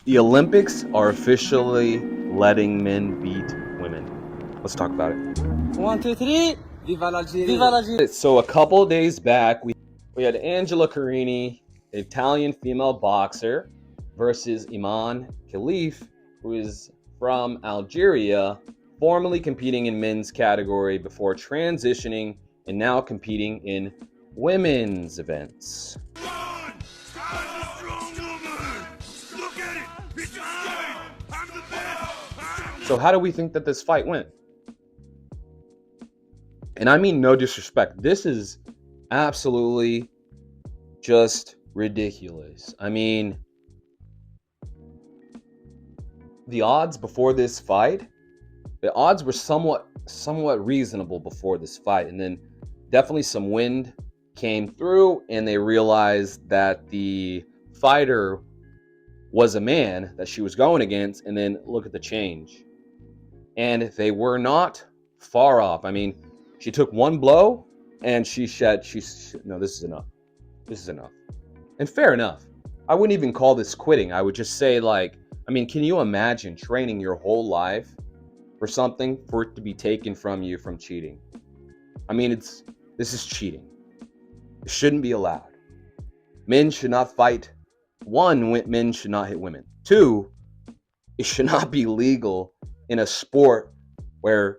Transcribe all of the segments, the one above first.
The Olympics are officially letting men beat women. Let's talk about it. One, two, three. Viva l'Algérie. Viva l'Algérie. So a couple of days back, we had Angela Carini, an Italian female boxer, versus Imane Khelif, who is from Algeria, formerly competing in men's category before transitioning and now competing in women's events. So how do we think that this fight went? And I mean no disrespect. This is absolutely just ridiculous. I mean, the odds before this fight, the odds were somewhat reasonable before this fight, and then definitely some wind came through and they realized that the fighter was a man that she was going against, and then look at the change. And they were not far off. I mean, she took one blow and no, this is enough. This is enough. And fair enough. I wouldn't even call this quitting. I would just say, like, I mean, can you imagine training your whole life for something for it to be taken from you from cheating? I mean, this is cheating. It shouldn't be allowed. Men should not fight. One, men should not hit women. Two, it should not be legal in a sport where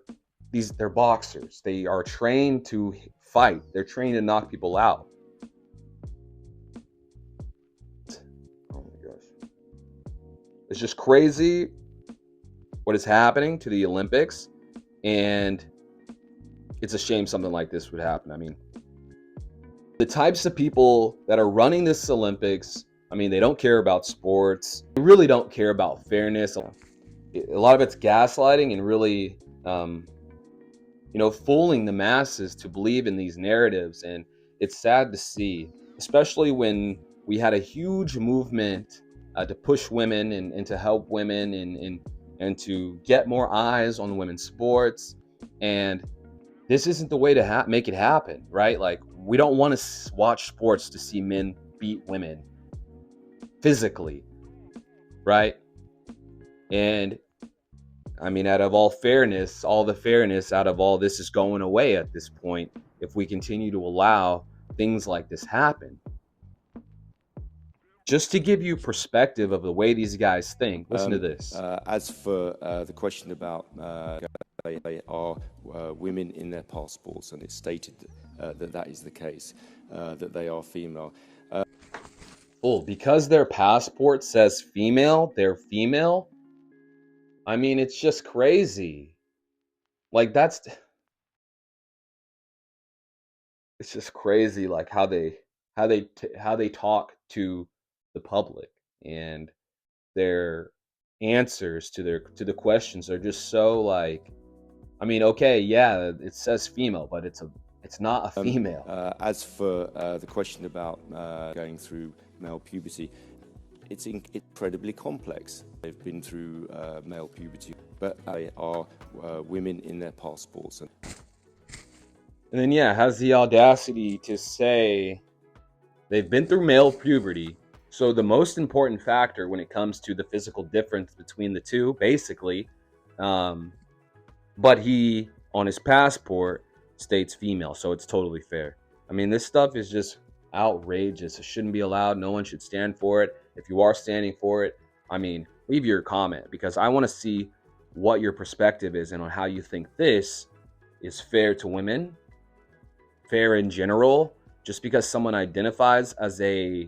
they're boxers. They are trained to fight. They're trained to knock people out. Oh my gosh. It's just crazy what is happening to the Olympics, and it's a shame something like this would happen. I mean, the types of people that are running this Olympics, I mean, they don't care about sports. They really don't care about fairness. A lot of it's gaslighting and really, fooling the masses to believe in these narratives. And it's sad to see, especially when we had a huge movement to push women and to help women and to get more eyes on women's sports. And this isn't the way to make it happen, right? Like, we don't want to watch sports to see men beat women physically, right? And I mean, out of all fairness, all the fairness out of all this is going away at this point if we continue to allow things like this happen. Just to give you perspective of the way these guys think, listen to this. As for the question about they are women in their passports, and it's stated that is the case, that they are female. Because their passport says female, they're female. I mean, it's just crazy. Like, it's just crazy, like how they talk to the public, and their answers to the questions are just so, like, I mean, okay, yeah, it says female, but it's not a female. As for the question about going through male puberty, it's incredibly complex. They've been through male puberty, but they are women in their passports. And then, yeah, has the audacity to say they've been through male puberty. So the most important factor when it comes to the physical difference between the two, basically, but he, on his passport, states female, so it's totally fair. I mean, this stuff is just outrageous. It shouldn't be allowed. No one should stand for it. If you are standing for it, I mean, leave your comment, because I want to see what your perspective is and on how you think this is fair to women, fair in general. Just because someone identifies as a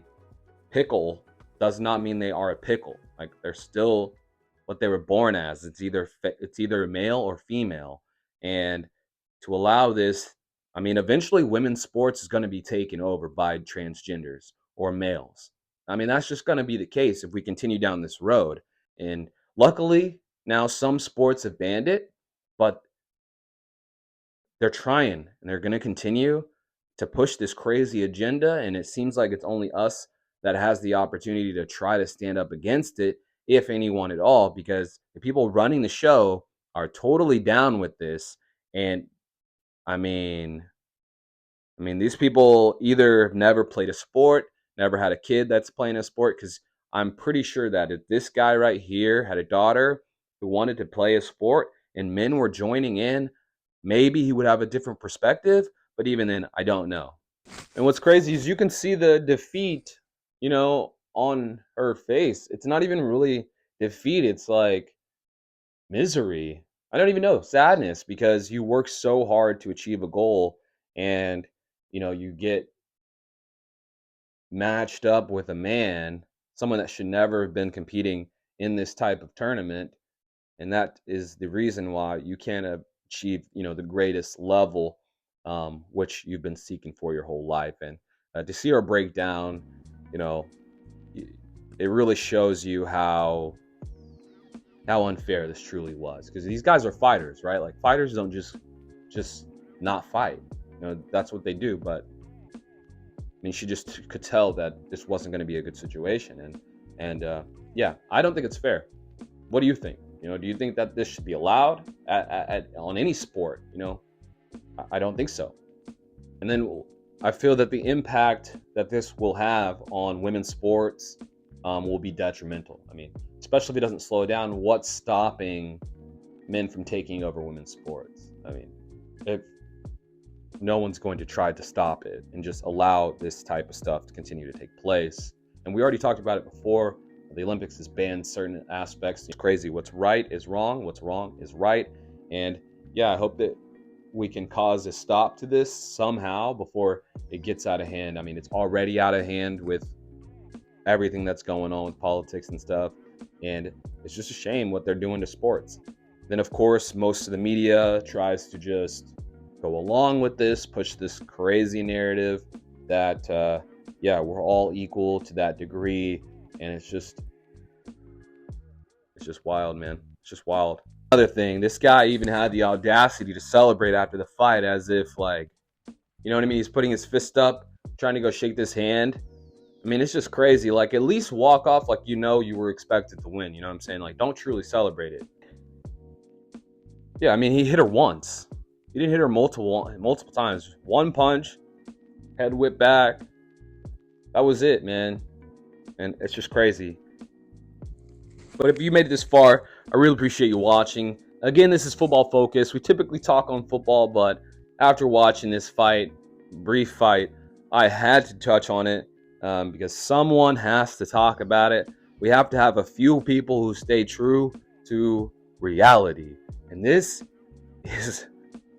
pickle does not mean they are a pickle. Like, they're still what they were born as. It's either male or female. And to allow this, I mean, eventually women's sports is going to be taken over by transgenders or males. I mean, that's just going to be the case if we continue down this road. And luckily, now some sports have banned it, but they're trying and they're going to continue to push this crazy agenda. And it seems like it's only us that has the opportunity to try to stand up against it, if anyone at all, because the people running the show are totally down with this. And I mean, these people either have never played a sport, never had a kid that's playing a sport, because I'm pretty sure that if this guy right here had a daughter who wanted to play a sport and men were joining in, maybe he would have a different perspective. But even then, I don't know. And what's crazy is you can see the defeat, on her face. It's not even really defeat. It's like misery. I don't even know, sadness, because you work so hard to achieve a goal and, you get matched up with a man, someone that should never have been competing in this type of tournament. And that is the reason why you can't achieve, the greatest level, which you've been seeking for your whole life. And to see her break down, you know, it really shows you how unfair this truly was. Because these guys are fighters, right? Like fighters don't just not fight. That's what they do. But I mean, she just could tell that this wasn't going to be a good situation. And yeah, I don't think it's fair. What do you think? Do you think that this should be allowed on any sport? I don't think so. And then I feel that the impact that this will have on women's sports will be detrimental. I mean, especially if it doesn't slow down, what's stopping men from taking over women's sports? I mean, if no one's going to try to stop it and just allow this type of stuff to continue to take place. And we already talked about it before. The Olympics has banned certain aspects. It's crazy. What's right is wrong. What's wrong is right. And yeah, I hope that we can cause a stop to this somehow before it gets out of hand. I mean, it's already out of hand with everything that's going on with politics and stuff. And it's just a shame what they're doing to sports. Then, of course, most of the media tries to just go along with this, push this crazy narrative that, we're all equal to that degree. And it's just wild, man. It's just wild. Another thing, this guy even had the audacity to celebrate after the fight as if, like, you know what I mean? He's putting his fist up, trying to go shake this hand. I mean, it's just crazy. Like, at least walk off like you were expected to win. You know what I'm saying? Like, don't truly celebrate it. Yeah, I mean, he hit her once. He didn't hit her multiple times. One punch, head whip back. That was it, man. And it's just crazy. But if you made it this far, I really appreciate you watching. Again, this is Futbol Focus. We typically talk on football, but after watching this brief fight, I had to touch on it because someone has to talk about it. We have to have a few people who stay true to reality. And this is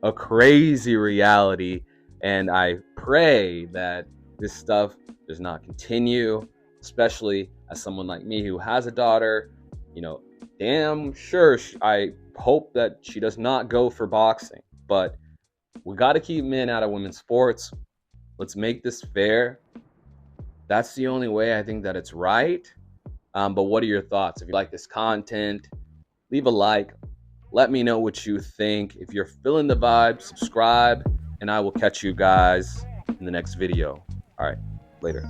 a crazy reality. And I pray that this stuff does not continue, especially as someone like me who has a daughter. Damn sure I hope that she does not go for boxing, but we got to keep men out of women's sports. Let's make this fair. That's the only way I think that it's right. But what are your thoughts? If you like this content, leave a like. Let me know what you think. If you're feeling the vibe, subscribe, and I will catch you guys in the next video. All right, later.